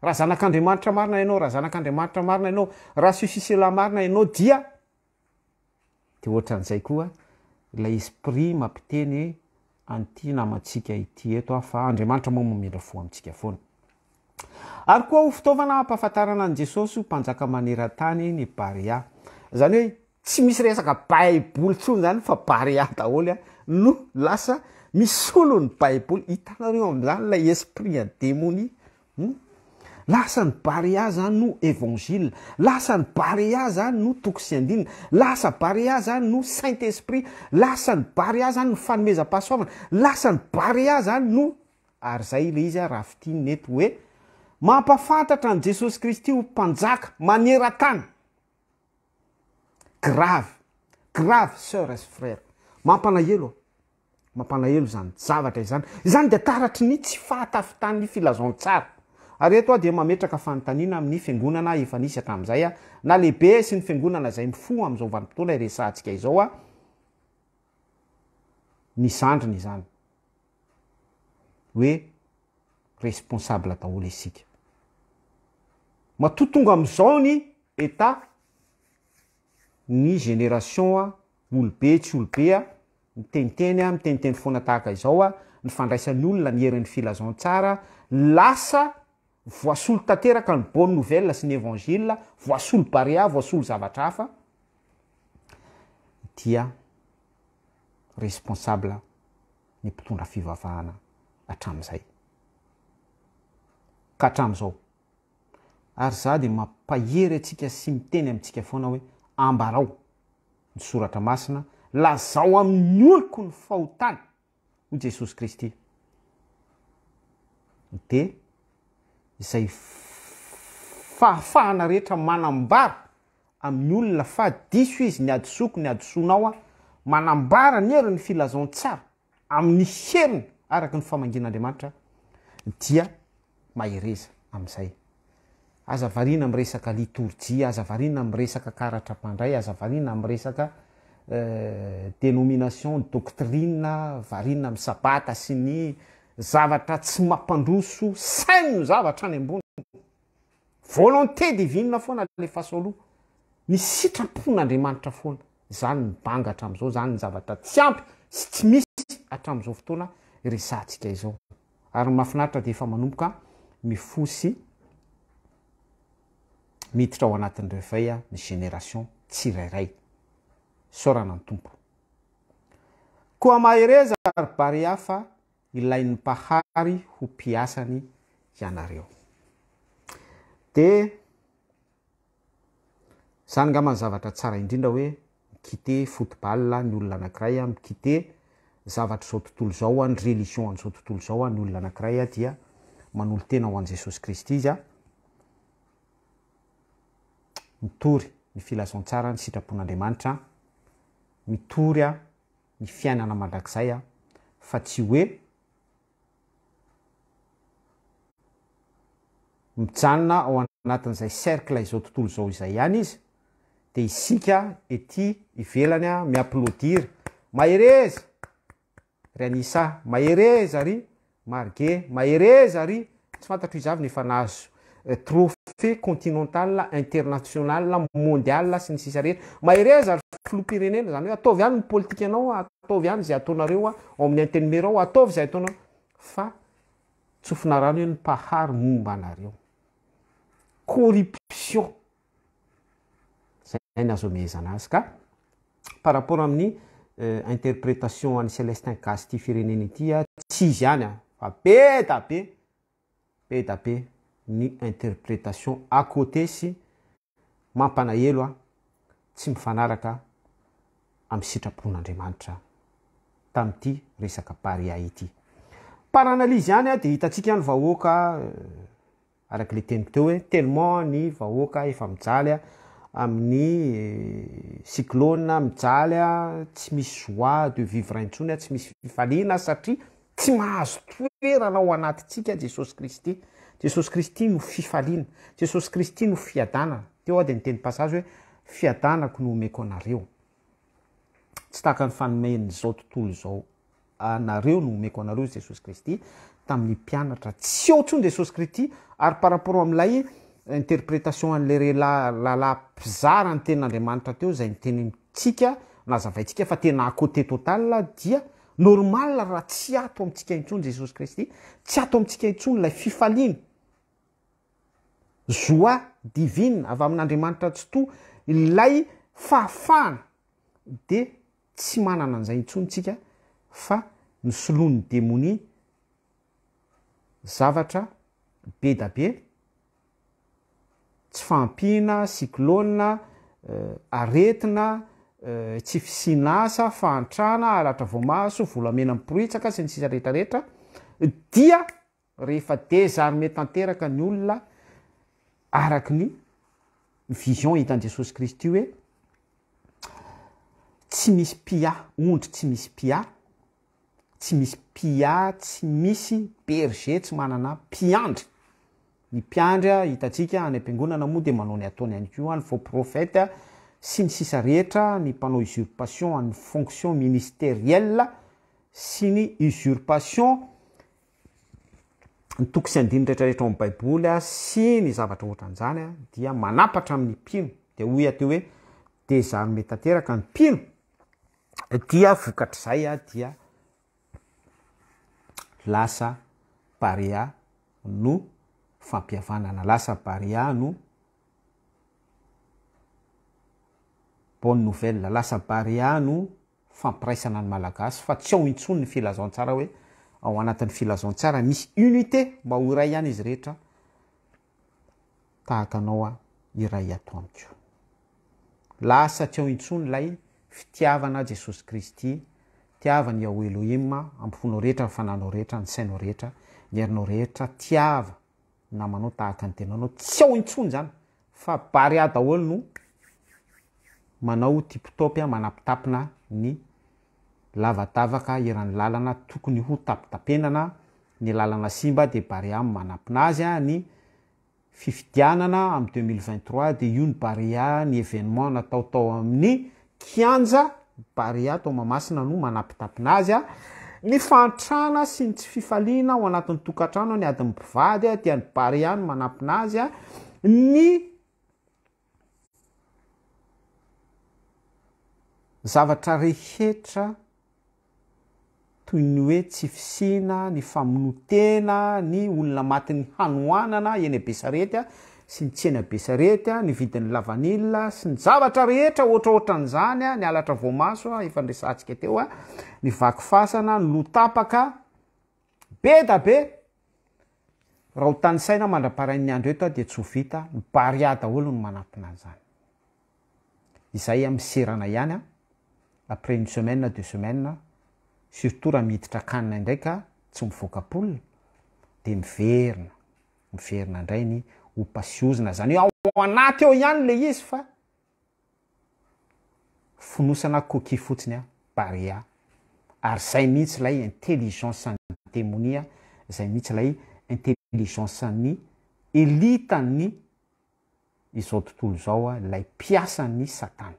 raha zanak'andriamanitra marina ianao raha zanak'andriamanitra marina ianao raha susisela marina ianao dia de ohatran'izay koa ilay esprit mampiteny anty namantsika ity eto fa andriamanitra moa momindra fo amintsika foana ary koa ho fitaovana ampahafantarana an' jesosy mpanjaka maneran-tany ny baria zany hoe tsy misy resaka baiboly tsony zany fa baria daholy no lasa misolo ny baiboly hitanareo am'zany lay esprit a démonie lasa ny baria zany no évangile lasa ny baria zany no toko sy andinina lasa baria zany no saint esprit lasa ny baria zany no fanomezam-pahasoavana lasa ny baria zany no ary zay le izy raha fitiny neto hoe mampafantatra an' jesosy kristy ho mpanjaka maneran-tany grave sœur et frère mampanahelo zany zavatra izany de taratry ny tsy fahatafitany filazon-tsara ary eto de mametraka fanontaniana amin'ny fiangonana efa nisy hatramin'izay na lehibe sy ny fiangonana zay mifo am'izao vanimpotoana iresahantsika izao ny zandriny zany hoe responsable daholo isika matotonga am'izao ny état ny génération olobe tsy olobe miteniteny foana tahaka izao ny fandraisan'ny olona ny herin'ny filazon-tsara lasa voasolo tanteraka ny bonne nouvelle sy ny évangile voasolo baria voasolo zavatra hafa dia responsable ny mpitondra fivavahana hatram'izay ka hatram'izao ary za de mampahery atsika sy miteny amintsika foana hoe ambarao ny soratra masina lazao amin'ny oloko ny fahotany ho Jesosy Kristy de izay fahafahana rehetra manambara amin'ny olona fa diso izy ny adisoko ny adisonao a manambara ny herin'ny filazantsara amin'ny heriny araka ny famangin'Andriamanitra dia mahereza amin'izay aza variana amin'ny resaka liturgia aza variana amin'ny resaka karatra mpandray aza variana amin'ny resaka dénomination doctrine variana amin'ny sabata sy ny zavatra tsy mampandroso sainy zavatra any ambony volonté divine foana le fasoloa ny sitrapon'Andriamanitra foana zany mibangatra am'izao zany ny zavatra tsy ampy sy tsy misy hatramin'izao fotoana resantsika izao ary mahafinaritra dia efa manomboka mifosy miditra ao anatin'ny refay ny génération tsirairay saorana ny tompo koa mahereza ary bary hafa ilain'ny mpahary ho mpiasany ianareo de zany ngama ny zavatra tsara indrindra hoe mikite football ny olona anankiray mikite zavatra zao tontolo zao ny religion an'izao tontolo zao ny olona anankiray dia manolo tena ho an' Jesosy Kristy izy mitory ny filazantsara ny sitrapon'Andriamanitra mitory ny fiainana mandrakizay fa tsy hoe mijanona ao anatin'izay cercle izao tontolo zao izay ihany izy de isika ety ivelany miaplaudir mahereza ry anisa mahereza ry marge mahereza ry tsy fantatro izavy ny efa nazo trophée continental international mondial sy ny sisa rehetra mahereza filoham-pirenena zany hoe ataovy ihany ny politika anao ataovy ihany zay ataonareo ao amin'ny antenimero ao ataovy zay ataonao fa tsofina rano hoe ny mpahary momba anareo corruption zay ny azo mihezana azy ka par rapport amin'ny interprétation an'ny Célestin Gasy ty firenena ity tsy izy ihany fa be da be ny interprétation à côté sy mampalahelo tsy mifanaraka amin'ny sitrapon'Andriamanitra tamin'ity resaka paria ity par analyse ihany de hitantsika ny vahoaka araka le teniko teo hoe tellement ny vahoaka efa mijaly amin'ny cyclone mijaly tsy misy joie de vivre intsony tsy misy fifaliana satria tsy mahazo toerana ao anatitsika Jesosy Kristy Jesosy Kristy no fifaliana Jesosy Kristy no fiadana teo de niteny passage hoe fiadanako no omeko anareo tsy tahaka ny fanomen'izao tontolo zao anareo no omeko anareo Jesosy Kristy tamin'ny mpianatra tsy eo ntsony Jesosy Kristy ary par rapport amin'ilay interprétation an'le lala pizara ny tenin'Andriamanitra teo zay nitenitsika nazavaitsika fa tena à côté total dia normal raha tsy ato amintsika intsony Jesosy Kristy tsy ato amintsika intsony lay fifaliana joie divine avy amin'Andriamanitra tsy to ilay fahafahana de tsy manana an'izay intsony tsika fa ny solon'ny démonie zavatra be da be tsy fampina cyclone aretina tsy fisinasa fahantrana alatra voamaso volamena miporitsaka sy ny sisa rehetrarehetra dia rehefa désarmé tanteraka ny olona araky ny vision hitan' Jesosy Kristy hoe tsy misy pia ondry tsy misy pia tsy misy pia tsy misy berger tsy manana mpiandry ny mpiandry hitantsika any am-piangonana moa de manao ny ataony ihany koa ny faux prophète sy ny sisa rehetra ny mpanao usurpation any fonction ministérielle sy ny usurpation ny toko sy andiny rehetrarehetra amin'ny baiboly sy ny zavatra ohatran'izany dia manapatra amin'ny mpino de hoy ateo hoe désarmé tanteraka ny mpino dia vokatr'izay dia lasa paria no fampihavanana lasa paria no bonne nouvelle lasa paria no fampiraisana ny malagasy fa tsy ao intsony ny filazantsara hoe ao anatin'ny filazantsara misy unité mba ho iray ihany izy rehetra tahaka anao iray ato amiko lasa tsy ao intsony lay fitiavana Jesosy Kristy, tiavana Yahô Elohima ampifonao rehetra, fananao rehetra, ny sainao rehetra, ny herinao rehetra, tiava namanao tahaka ny tenanao, tsy ao intsony zany fa barea daholo no manao tipitopy manapitapina ny lavatavaka eran'ny lalana tokony ho tapitapenana, ny lalana simba de barea manapina azy ny fifidianana amin'ny 2023 de io ny barea ny événement nataotao amin'ny kianja barea tao Mahamasina no manapitapina azy ny fantrana sy ny tsy fifaliana ao anatin'ny tokantrano ny adin'ny mpivady dia ny barea no manapina azy ny zavatra rehetra toy ny hoe tsy fisina, ny famonotena, ny olona matin'ny hanoanana eny Besarety sy ny tsena Besarety, ny vidin'ny lavanila sy ny zavatra rehetra ohatraohatran'izany ny alatra voamaso efa nresantsika teo ny vakifasana, ny lotapaka be da be raha ho tany saina mandraparain'ny andro eto dia tsy ho vita, ny barea daholo no manapina an'izany. Izay miserana ihany après une semaine, 2 semaines, surtout raha miditra kanina ndraika tsy mivoakapolona de miverina indray ny opasiozina zany ao anaty eo ihany le izy fa fonosana coquille fotsiny barea ary zay mihitsy lay intelligence ny témonia, zay mihitsy lay intelligence ny elitany izao tontolo zao lay piasan'ny Satana.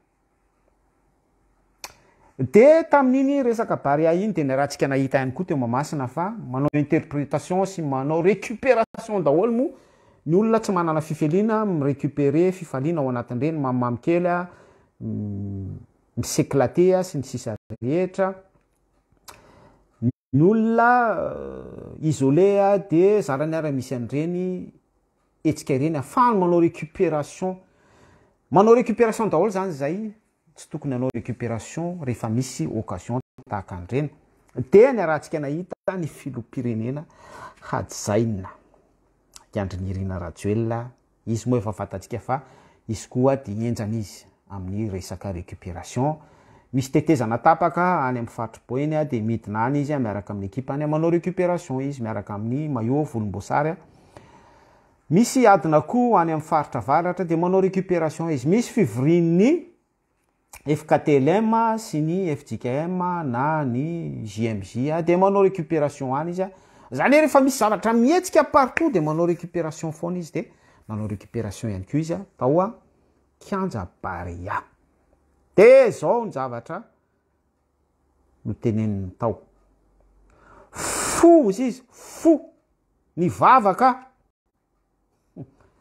De tamin'iny resaka barea iny de ny rahantsika nahita ihany koa teo Mahamasina fa manao interprétation sy manao récupération daholo mo ny olona tsy manana fifaliana mirécupérer fifaliana ao anatin'ireny mamimamy kely miséclater sy ny sisa rehetra, ny olona isolé de zarany ara misy an'ireny etsika ireny afahany manao récupération daholo zany zay tsy tokony anao récupération rehefa misy occasion tahaka an'ireny. De ny rahantsika nahita ny filoham-pirenena hajaina Andry Nirina Rajoelina, izy moa efa fantatsika fa izy koa dia enjana izy amin'ny resaka récupération. Misy tetezana tapaka any amin'ny faritry Boeny dia midina any izy miaraka amin'ny ekipany manao récupération izy miaraka amin'ny maillot volomboasary. Misy adina koa any amin'ny faritra avaratra dia manao récupération izy. Misy fivorian'ny FKTLM sy ny FJKM na ny JMJ dia manao récupération any izy. Zany rehefa misy zavatra mihetsika partout de manao récupération foana izy de manao récupération ihany koa izy tao kianja barea. De zao ny zavatra no teneniny tao. Fo izy fo ny vavaka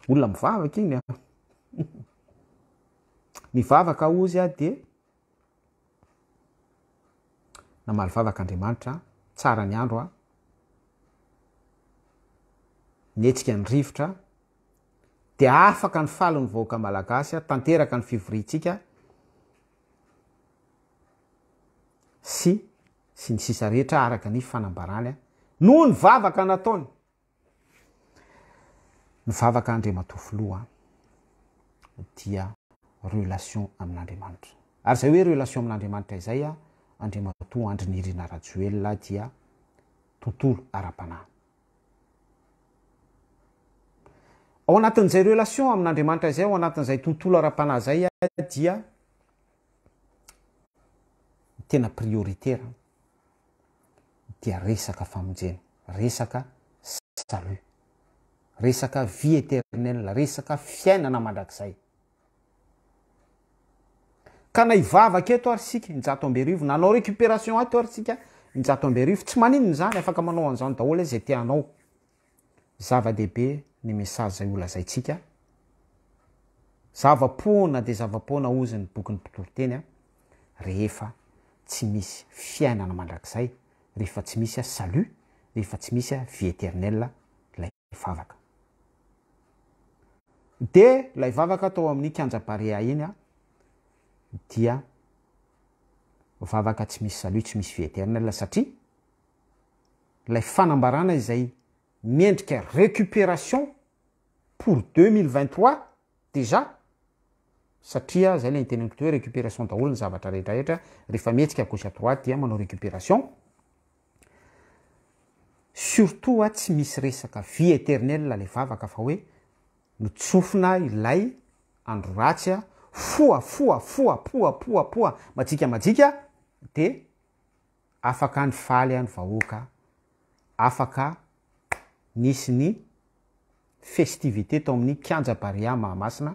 olona mivavaka iny ny vavaka ozy de namaly vavaka Andriamanitra tsara ny andro netsika ny rivotra de afaka ny falony vahoaka malagasy tanteraka ny fivorintsika sy ny sisa rehetra araka ny fanambarany no ny vavaka nataony ny vavaka Andriamatofoloha dia relation amin'Andriamanitra. Ary zay hoe relation amin'Andriamanitra izay Andriamatoa Andry Nirina Rajoelina dia tontolo ara-panahy. Ao anatin'izay relation amin'Andriamanitra izay, ao anatin'izay tontolo ara-panahy zay dia tena prioritaire dia resaka famonjena, resaka salut, resaka vie éternelle, resaka fiainana mandrakizay. Ka na hivavaka eto ary sika 100 nanao récupération ato ary sika 100 tsy maninona zany afaka manao an'izany daholo izay tianao. Zava-dehibe ny message zay olazaitsika. Zava-poana de zava-poana ozy ny boky ny mpitoriteny rehefa tsy misy fiainana mandrakizay, rehefa tsy misy salut, rehefa tsy misy vie éternelle lay vavaka. De lay vavaka tao amin'ny kianja barea iny dia vavaka tsy misy salut, tsy misy vie éternelle satria lay fanambarana izay miendrika récupération pour 2023 déjà satria zay le niteneniko teo hoe récupération daholo ny zavatra rehetrarehetra rehefa mihetsika gauche à droite dia manao récupération surtout a tsy misy resaka vie éternelle le vavaka fa hoe notsofina ilay andro ratsy a foa majika de afaka ny faly any vahoaka afaka nisy ny festivité tao amin'ny kianja Barea Mahamasina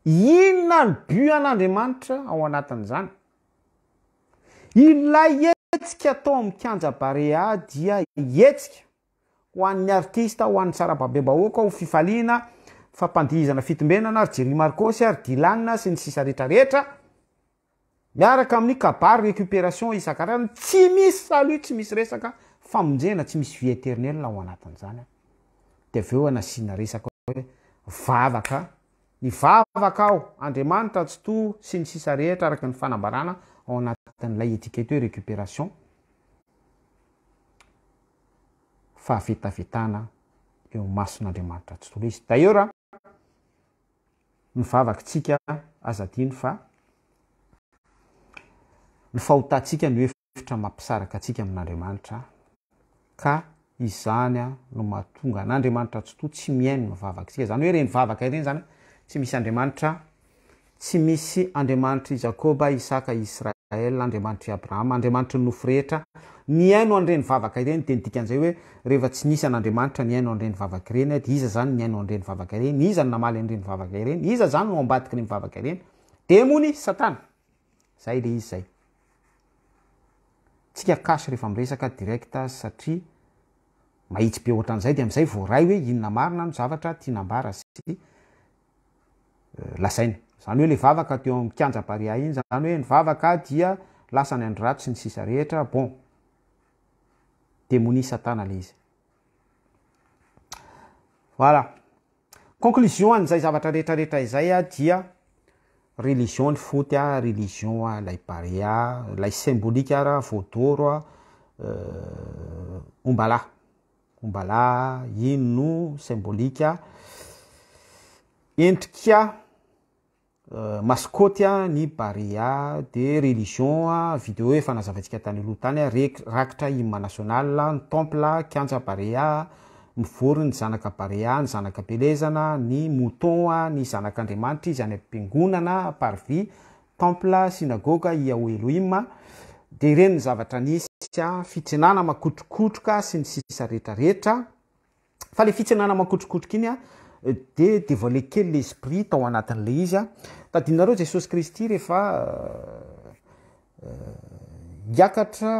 inona ny bu an'Andriamanitra ao anatin'izany ilay etsika atao amin'ny kianja Barea dia etsika ho an'ny artista ho an'ny sarababem-bahoaka ho fifaliana fampandihizana fitombenana ary Jerry Marcos ary Dylan sy ny sisa rehetrarehetra miaraka amin'ny kabary récupération isan-karazany tsy misy salut tsy misy resaka famonjena tsy misy vie éternelle ao anatin'izany de aveo anasiana resaka hoe vavaka ny vavaka ao Andriamanitra tsy to sy ny sisa rehetra araka ny fanambarana ao anatin'ilay étiquette hoe récupération fahavetavetana eo mason'Andriamanitra tsy to izy d'ailleurs ny vavakatsika azadino fa ny fahotantsika ny hevitra mampisaraka atsika amin'Andriamanitra ka izany no mahatonga an'Andriamanitra tsy to tsy miaino ny vavakatsika zany hoe reny vavaka ireny zany tsy misy Andriamanitra tsy misy Andriamanitra i Jakoba Isaka Israel Andriamanitra i Abrahama Andriamanitra ny nofo rehetra niaino an'ireny vavaka ireny de nidikan'izay hoe rehefa tsy nisy an'Andriamanitra niaino an'ireny vavaka ireny de iza zany niaino an'ireny vavaka ireny iza ny namaly an'ireny vavaka ireny iza zany no ambadiky ireny vavaka ireny demony Satana zay le izy zay tsika kasy rehefa miresaka directa satria mahitsy be ohatran'izay de am'izay voaray hoe inona marina no zavatra tianambara sy lasaina zany hoe le vavaka teo amin'ny kianja Barea iny zany hoe ny vavaka dia lasa ny andro ratsy sy ny sisa rehetra bon démonie Satana le izy voilà conclusion an'izay zavatra rehetrarehetra izay a dia religion ny foty a religion a lay Barea lay symbolique ara vaodoro ombala ino symbolique endrika mascotte ny Barea de religion vidéo efa nazavantsika tany aloha tany rakitra hymne national ny temple kianja Barea mivory ny zanaka Barea ny zanaka Belezana ny mouton ny zanak'Andriamanitra izy any am-piangonana parvis temple synagogue Yahweh Elohim de ireny ny zavatra nisy fitsenana makotrokotroka sy ny sisa rehetrarehetra fa le fitsenana makotrokotroka iny de dévoiler kely l'esprit tao anatin'le izy tadinareo Jesosy Kristy rehefa hiakatra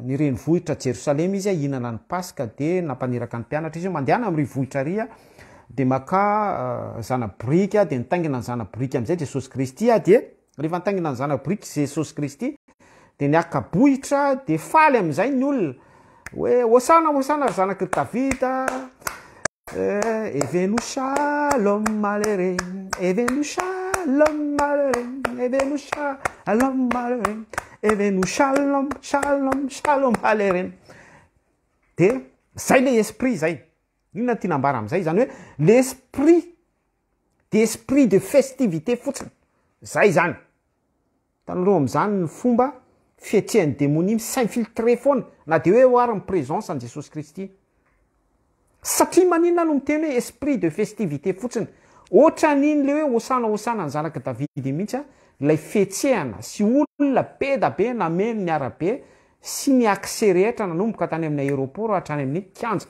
ny renivohitra Jerosalema izy hihinana ny Paska de nampaniraka ny mpianatra izy mandehana amin'ny rivohitra ry de maka zanaborika de nitaingina ny zanaborika am'izay Jesosy Kristy de rehefa nitaingina ny zanaborika Jesosy Kristy de niakabohitra de faly am'izay ny olona hoe hosana ry zanaky Davida evenu shalom malere evenu shalom malere evenu shalom malere evenu shalom malere de zay le esprit zay inona tianambara am'izay zany hoe l'esprit de festivité fotsiny zay zany tanareo am'izany ny fomba fietsehan'ny démonie s'infiltrer foana na de hoe oary ny présence an Jesosy Kristy satria maninona no miteny hoe esprit de festivité fotsiny ohatran'iny le hoe hosana ny zanaky Davida mihitsy lay fietsehana sy olona be da be nameno ny arabe sy ny accès rehetra nanomboka tany amin'ny aéroport hatrany amin'ny kianja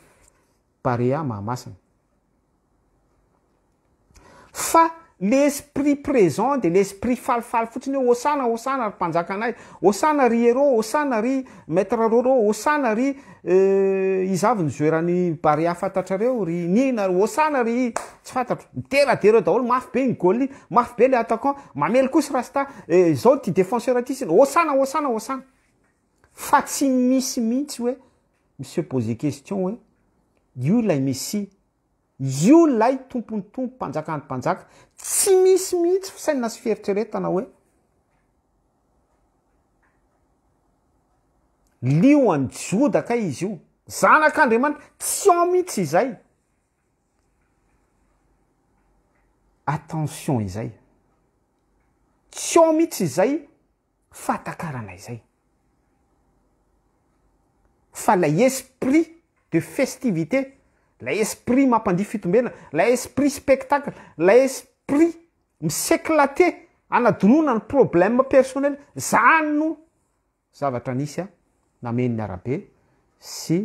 Barea Mahamasina fa l'esprit présent de l'esprit falifaly fotsiny hoe hosana ry mpanjakanay hosana ry héros hosana ry maître roro hosana ry izavy ny zoerany Barea fantatrareo ry nina hosana ry tsy fantatro miteradera daholo mafy be ny gôly mafy be le attaquant mamely kosa rasta zao ty défenseur aty siny hosana fa tsy misy mihitsy hoe monsieur poser question hoe io lay messie io lay tompony tompo mpanjakany mpanjaka tsy misy mihitsy fisainina sy fieritreretana hoe lio any jodaka izy io zanak'Andriamanitra tsy ao mihitsy izay attention izay tsy ao mihitsy zay fatakaranay zay fa la esprit de festivité, la esprit mampandihy fitombelana, la esprit spectacle, la esprit miséclaté anadonona ny problème personnel, zany no zavatra nisy a namen'ny arabe sy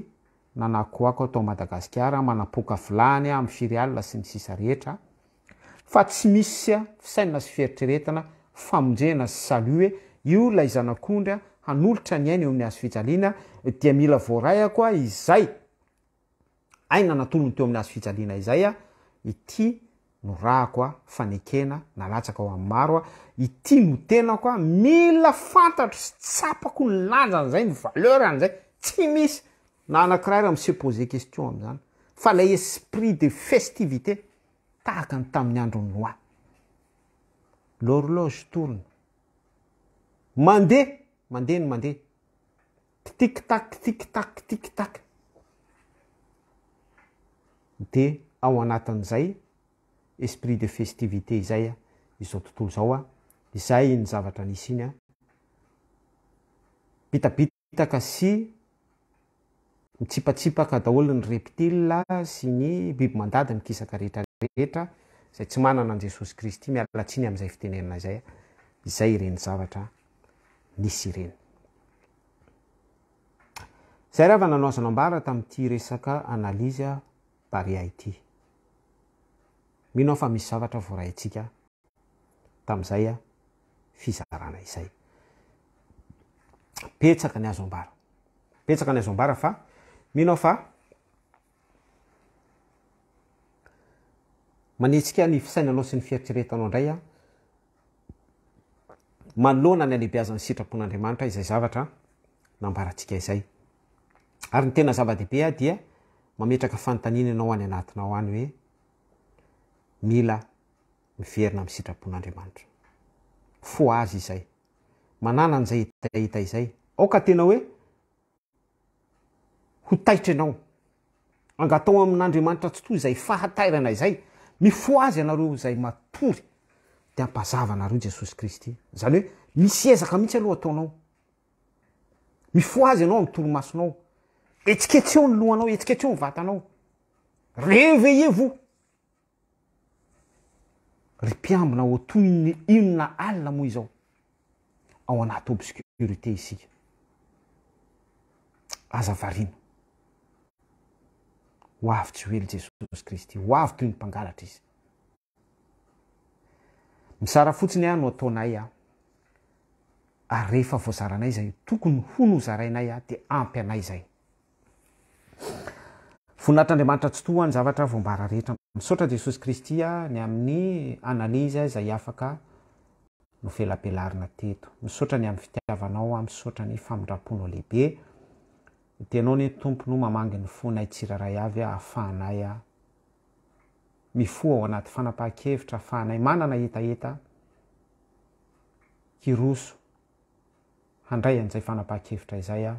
nanakoako atao Madagasikara manapoka vilany amin'ny firialina sy ny sisa rehetra fa tsy misy fisainana sy fieritreretana famonjena sy salut hoe io lay zanak'ondry hanolotra ny aina eo amin'ny hazo fijaliana dia mila voaray koa izay aina natolony teo amin'ny hazo fijaliana izay ity no rahako fanekena nalatsaka ao amin'ny maro ity no tena koa mila fantatro sy tsapako ny lanjan'izay ny valeur an'izay tsy misy na anankiray raha mise poser question amin'izany fa la esprit de festivité tahaka ny tamin'ny andro ny noa l'horloge tourne mandeha tic-tac tic-tac de ao anatin'izay esprit de festivité izay izao tontolo zao izay ny zavatra nisy iny bitabitaka sy mitsipatsipaka daholo ny reptile sy ny biby mandady ny kisaka rehetrarehetra zay tsy manana an Jesosy Kristy mialatsiny amin'izay fitenenana izay ireny zavatra nisy ireny. Zay raha nanao azo nambara tamin'ity resaka analizy barea ity. Mino fa misy zavatra voaraintsika tamin'izay fizarana izay. Petsaka ny azo ambara fa mino fa manetsika ny fisainanao sy ny fieritreretanao indray manoloana ny alehibeazan'ny sitrapon'Andriamanitra izay zavatra nambarantsika izay. Ary ny tena zava-dehibe dia mametraka fanontanianao any anatinao any hoe mila miverina amin'ny sitrapon'Andriamanitra. Fo azy izay. Manana an'izay hita izay. Aoka tena hoe ho taitra ianao. Angatao amin'Andriamanitra tsy toy izay fahatairana izay. Mifo azy ianareo izay matory dia ampazava anareo Jesosy Kristy. Zany hoe misy ezaka mihitsy aloha ataonao. Mifo azy ianao amin'ny toromasonao. Etsiketseo ny lohanao, etsiketseo ny vatanao. Réveillez-vous. Ry mpiambina ho toy ny inona alina moa izao. Ao anaty obscurité isika. Aza variana. Ho avy tsy hoely Jesosy Kristy. Ho avy toy ny mpangalatra izy. Misara fotsiny no ataonay ary rehefa voazaranay zay tokony ho nozarainay dia ampy anay zay. Voninahitr'Andriamanitra tsy toa ny zavatra voambara rehetra. Misaotra Jesosy Kristy ny amin'ny analizy izay afaka no felapelarina teto. Misaotra ny amin'ny fitiavanao, misaotra ny famindraponao lehibe. Tenao ny tomponao mamangy ny fonay tsiraray avy ahafahanay mifoa ao anaty fanapahan-kevitra, ahafahanay manana etaeta hiroso handray an'izay fanapahan-kevitra izay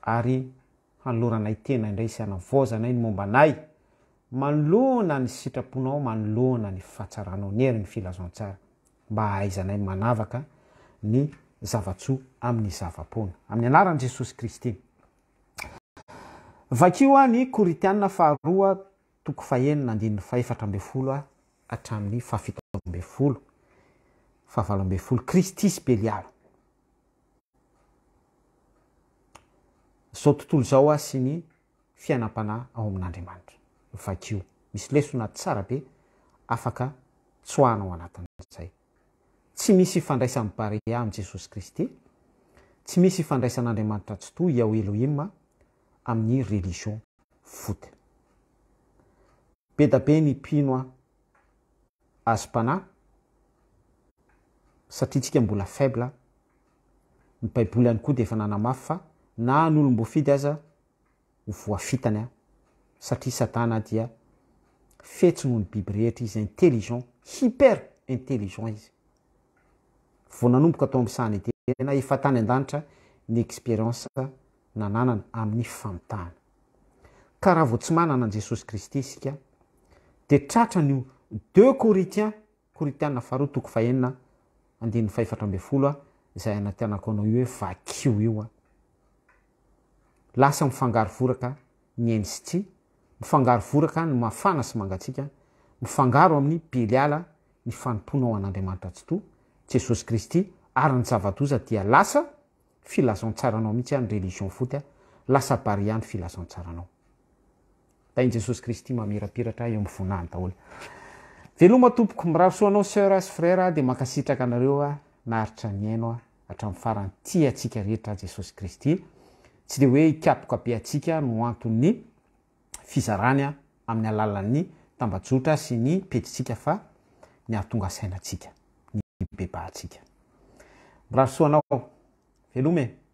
ary hanoloranay tena indray sy hanavozanay ny mombanay manoloana ny sitraponao, manoloana ny fahatsaranao, nery ny filazantsara mba hahaizanay manavaka ny zavatsoa amin'ny zavapoana. Amin'ny anaran'i Jesosy Kristy. Vakio ny Koritianina faharoa toko fahenina andininy faefatra amby folo hatramin'ny fafito amby folo, fahavalo amby folo. Christus Belial. Zao tontolo zao sy ny fiainam-panahy ao amin'Andriamanitra. Vakio misy lesona tsara be afaka tsoahana ao anatin'izay. Tsy misy ifandraisany barea amin'ny Jesosy Kristy. Tsy misy ifandraisan'Andriamanitra tsy toy ao Elohim amin'ny religion foty. Be da be ny mpino azo-panahy satria tsika mbola faible. Ny Baiboly ihany koa dia efa nanamafy fa na ny olom-boafidy aza ho voafitany satria Satana dia fetsy noho ny biby rehetra izy intelligent, hyper intelligent izy. Vao nanomboka tao amin'ny sahany tena efa tany an-danitra ny expérience nananana amin'ny famitahana. Ka raha vao tsy manana an Jesosy Kristy isika dia tratra ny 2 Koritiana faharoa toko fahenina andiny faefatra folo izay anatianako anao io hoe vakio io lasa mifangaro voraka ny NCT, mifangaro voraka ny mafana sy mangatsika, mifangaro amin'ny beliala ny fanompoana ao an'Andriamanitra Tsoto, Jesosy Kristy ary ny zava-doza dia lasa filazantsaranao mihitsy ny religion foty, lasa bariany filazantsaranao. Tainy Jesosy Kristy mamirapiratra eo amin'ny vonahany daholo. Veloma tompoko miraro soanao sœur sy frère dia mankasitraka anareo naharitra ny aino hatramin'ny farany tia atsika rehetra Jesosy Kristy. Tsy dia hoe hikapoka be atsika no antony fizarany amin'ny alalan'ny tambajotra sy ny peditsika fa ny ahatonga sainatsika, ny bebahatsika. Miraro soanao, veloma e.